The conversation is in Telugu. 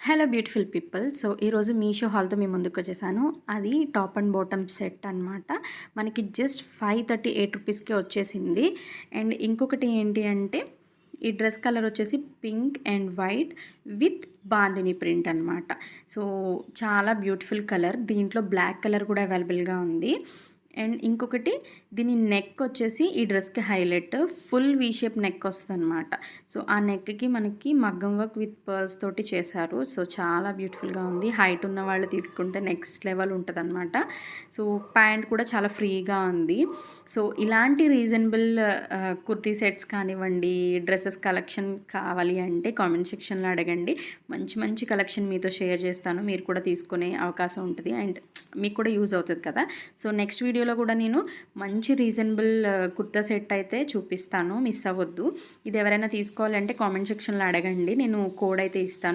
Hello beautiful people. సో, ఈరోజు మీషో హాల్‌తో మీ ముందుకొచ్చేసాను. అది టాప్ అండ్ బాటమ్ సెట్ అనమాట. మనకి జస్ట్ రూ. 538కే వచ్చేసింది. అండ్ ఇంకొకటి ఏంటి అంటే, ఈ డ్రెస్ కలర్ వచ్చేసి pink and white with bandhani print అనమాట. సో, చాలా బ్యూటిఫుల్ కలర్. దీంట్లో బ్లాక్ కలర్ కూడా అవైలబుల్‌గా ఉంది. అండ్ ఇంకొకటి దీని నెక్ వచ్చేసి ఈ డ్రెస్‌కి highlight. Full V shape neck వస్తదనమాట. సో, ఆ నెక్‌కి మనకి మగ్గం వర్క్ విత్ పర్ల్స్ తోటి చేశారు. సో, చాలా బ్యూటిఫుల్‌గా ఉంది. హైట్ ఉన్న వాళ్ళు తీసుకుంటే నెక్స్ట్ లెవెల్ ఉంటదనమాట. సో, ప్యాంట్ కూడా చాలా ఫ్రీగా ఉంది. సో, ఇలాంటి రీజనబుల్ కుర్తీ సెట్స్ కానివ్వండి, డ్రెసెస్ కలెక్షన్ కావాలి అంటే కామెంట్ సెక్షన్‌లో అడగండి. మంచి మంచి కలెక్షన్ మీతో షేర్ చేస్తాను. మీరు కూడా తీసుకునే అవకాశం ఉంటది. అండ్ మీకు కూడా యూజ్ అవుతది కదా! సో, నెక్స్ట్ వీడియోలో కూడా నేను మంచి రీజనబుల్ కుర్తా సెట్ అయితే చూపిస్తాను. మిస్ అవ్వద్దు. ఇది ఎవరైనా తీసుకోవాలంటే కామెంట్ సెక్షన్‌లో అడగండి. నేను కోడ్ అయితే ఇస్తాను.